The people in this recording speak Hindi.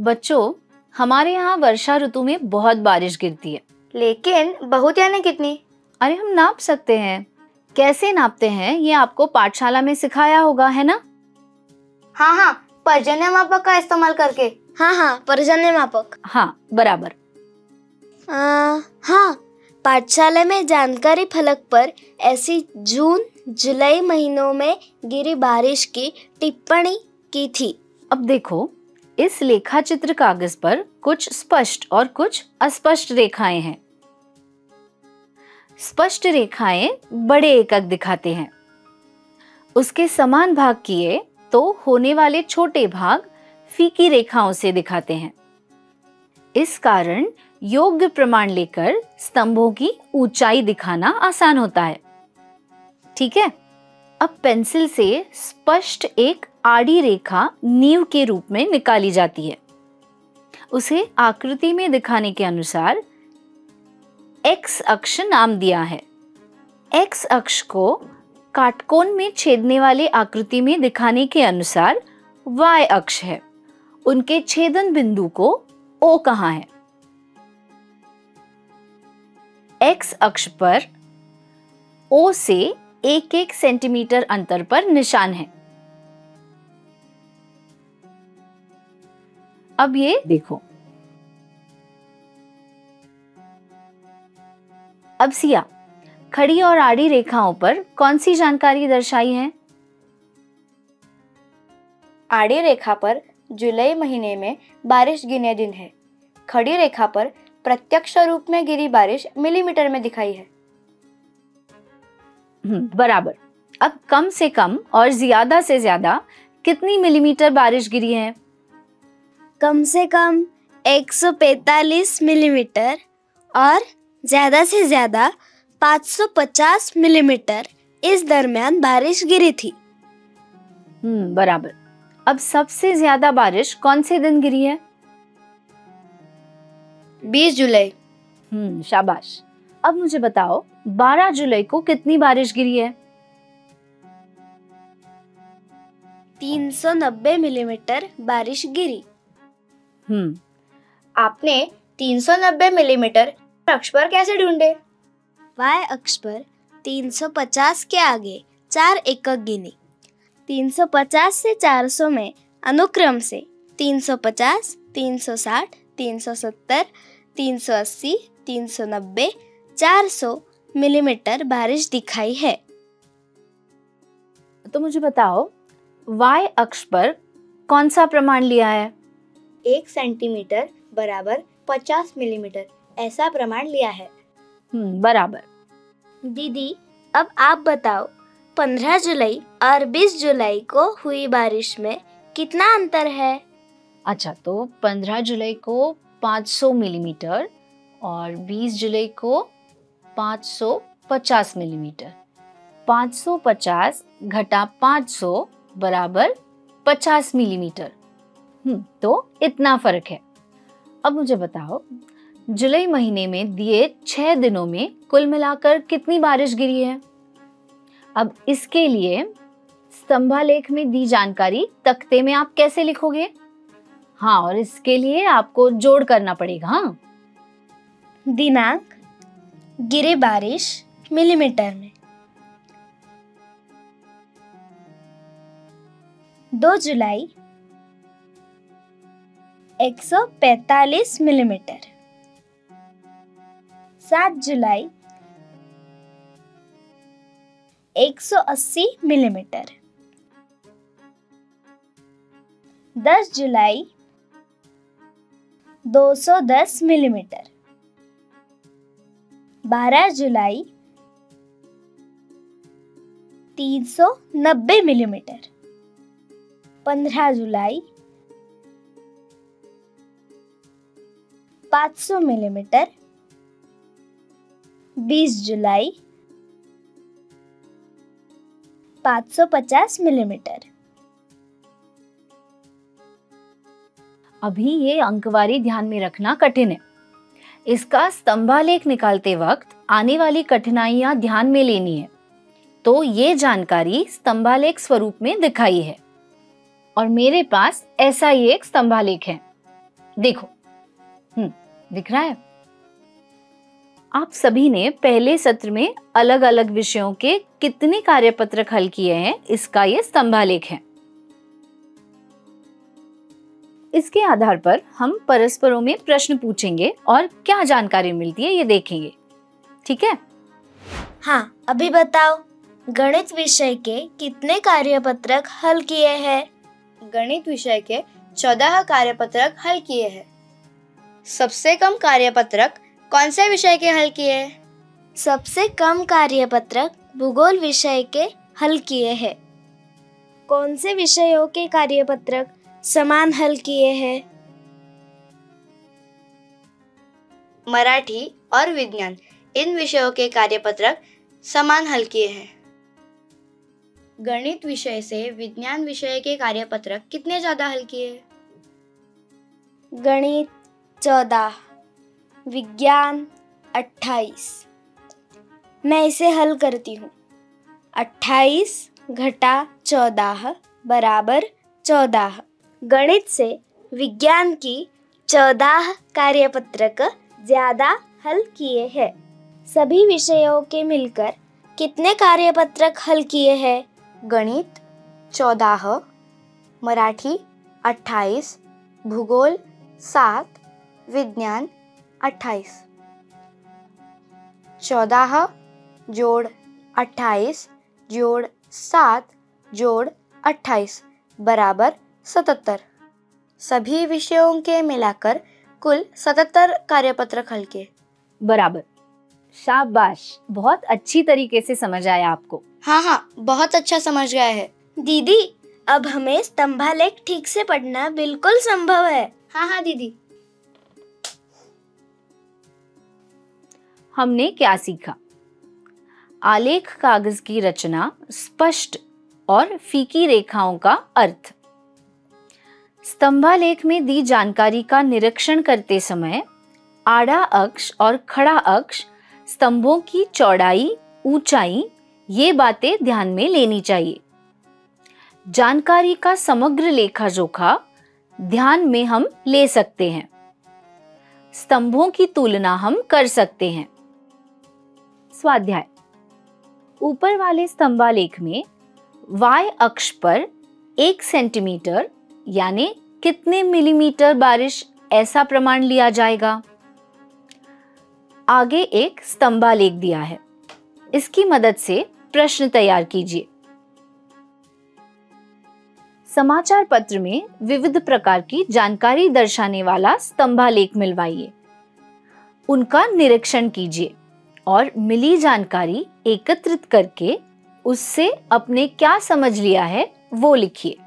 बच्चों, हमारे यहाँ वर्षा ऋतु में बहुत बारिश गिरती है। लेकिन बहुत यानी कितनी? अरे हम नाप सकते हैं। कैसे नापते हैं ये आपको पाठशाला में सिखाया होगा, है ना? हाँ, पर्जन्य मापक का इस्तेमाल करके। हाँ, पर्जन्य मापक। हाँ, बराबर। हाँ, पाठशाला में जानकारी फलक पर ऐसी जून जुलाई महीनों में गिरी बारिश की टिप्पणी की थी। अब देखो, इस लेखा चित्र कागज पर कुछ स्पष्ट और कुछ अस्पष्ट रेखाएं हैं। स्पष्ट रेखाएं बड़े एकक दिखाते हैं। उसके समान भाग किए तो होने वाले छोटे भाग फीकी रेखाओं से दिखाते हैं। इस कारण योग्य प्रमाण लेकर स्तंभों की ऊंचाई दिखाना आसान होता है। ठीक है, अब पेंसिल से स्पष्ट एक आड़ी रेखा नींव के रूप में निकाली जाती है। उसे आकृति में दिखाने के अनुसार एक्स अक्ष नाम दिया है। एक्स अक्ष को काटकोण में छेदने वाली आकृति में दिखाने के अनुसार वाई अक्ष है। उनके छेदन बिंदु को ओ कहा है। एक्स अक्ष पर ओ से 1-1 सेंटीमीटर अंतर पर निशान है। अब ये देखो। अब सिया, खड़ी और आड़ी रेखाओं पर कौन सी जानकारी दर्शाई है? आड़ी रेखा पर जुलाई महीने में बारिश गिने दिन है। खड़ी रेखा पर प्रत्यक्ष रूप में गिरी बारिश मिलीमीटर में दिखाई है। बराबर। अब कम से कम और ज्यादा से ज्यादा कितनी मिलीमीटर बारिश गिरी है? कम से कम 145 मिलीमीटर और ज्यादा से ज्यादा 550 मिलीमीटर इस दरमियान बारिश गिरी थी। बराबर। अब सबसे ज्यादा बारिश कौन से दिन गिरी है? 20 जुलाई। शाबाश। अब मुझे बताओ, 12 जुलाई को कितनी बारिश गिरी है? 390 मिलीमीटर बारिश गिरी। आपने 390 मिलीमीटर अक्ष पर कैसे ढूंढे? वाई अक्ष पर 350 के आगे 4 एकक गिने। 350 से 400 में अनुक्रम से 350, 360, 370, 380, 390, 400 मिलीमीटर बारिश दिखाई है। तो मुझे बताओ, वाई अक्ष पर कौन सा प्रमाण लिया है? 1 सेंटीमीटर बराबर 50 मिलीमीटर ऐसा प्रमाण लिया है। बराबर। दीदी, अब आप बताओ, 15 जुलाई और 20 जुलाई को हुई बारिश में कितना अंतर है? अच्छा, तो 15 जुलाई को 500 मिलीमीटर और 20 जुलाई को 550 मिलीमीटर। 550 घटा 500 बराबर 50 मिलीमीटर। तो इतना फर्क है। अब मुझे बताओ, जुलाई महीने में दिए 6 दिनों में कुल मिलाकर कितनी बारिश गिरी है? अब इसके लिए स्तंभालेख में दी जानकारी तख्ते में आप कैसे लिखोगे? हाँ, और इसके लिए आपको जोड़ करना पड़ेगा। हाँ, दिनांक, गिरी बारिश मिलीमीटर में। 2 जुलाई 145 मिलीमीटर। 7 जुलाई 180 मिलीमीटर। 10 जुलाई 210 मिलीमीटर। 12 जुलाई 390 मिलीमीटर। 15 जुलाई 500 मिलीमीटर। 20 जुलाई 550 मिलीमीटर। अभी ये अंकवारी ध्यान में रखना कठिन है। इसका स्तंभालेख निकालते वक्त आने वाली कठिनाइयां ध्यान में लेनी है। तो ये जानकारी स्तंभालेख स्वरूप में दिखाई है और मेरे पास ऐसा ही एक स्तंभालेख है। देखो, दिख रहा है? आप सभी ने पहले सत्र में अलग अलग विषयों के कितने कार्यपत्रक हल किए हैं, इसका ये स्तंभालेख है। इसके आधार पर हम परस्परों में प्रश्न पूछेंगे और क्या जानकारी मिलती है ये देखेंगे। ठीक है? हाँ, अभी बताओ, गणित विषय के कितने कार्यपत्रक हल किए हैं? गणित विषय के 14 कार्यपत्रक हल किए हैं। सबसे कम कार्यपत्रक कौन से विषय के हल किए हैं? सबसे कम कार्यपत्रक भूगोल विषय के हल किए हैं। कौन से विषयों के कार्यपत्रक समान हल किए हैं? मराठी और विज्ञान, इन विषयों के कार्यपत्रक समान हल किए हैं। गणित विषय से विज्ञान विषय के कार्यपत्रक कितने ज्यादा हल किए हैं? गणित 14, विज्ञान 28। मैं इसे हल करती हूँ। 28 घटा 14 बराबर 14। गणित से विज्ञान की 14 कार्यपत्रक ज्यादा हल किए हैं। सभी विषयों के मिलकर कितने कार्यपत्रक हल किए हैं? गणित 14, मराठी 28, भूगोल 7, विज्ञान 28। 14 जोड़ 28 जोड़ 7 जोड़ 28 बराबर 77। सभी विषयों के मिलाकर कुल 77 कार्यपत्रक हल किए। बराबर, शाबाश, बहुत अच्छी तरीके से समझ आया आपको। हाँ, बहुत अच्छा समझ गया है। दीदी, अब हमें स्तंभालेख ठीक से पढ़ना बिल्कुल संभव है। हाँ दीदी। हमने क्या सीखा? आलेख कागज की रचना, स्पष्ट और फीकी रेखाओं का अर्थ। स्तंभालेख में दी जानकारी का निरीक्षण करते समय आड़ा अक्ष और खड़ा अक्ष, स्तंभों की चौड़ाई, ऊंचाई, ये बातें ध्यान में लेनी चाहिए। जानकारी का समग्र लेखा जोखा ध्यान में हम ले सकते हैं। स्तंभों की तुलना हम कर सकते हैं। स्वाध्याय: ऊपर वाले स्तंभालेख में y अक्ष पर 1 सेंटीमीटर यानी कितने मिलीमीटर बारिश, ऐसा प्रमाण लिया जाएगा। आगे एक स्तंभालेख दिया है, इसकी मदद से प्रश्न तैयार कीजिए। समाचार पत्र में विविध प्रकार की जानकारी दर्शाने वाला स्तंभालेख मिलवाइए, उनका निरीक्षण कीजिए और मिली जानकारी एकत्रित करके उससे अपने क्या समझ लिया है वो लिखिए।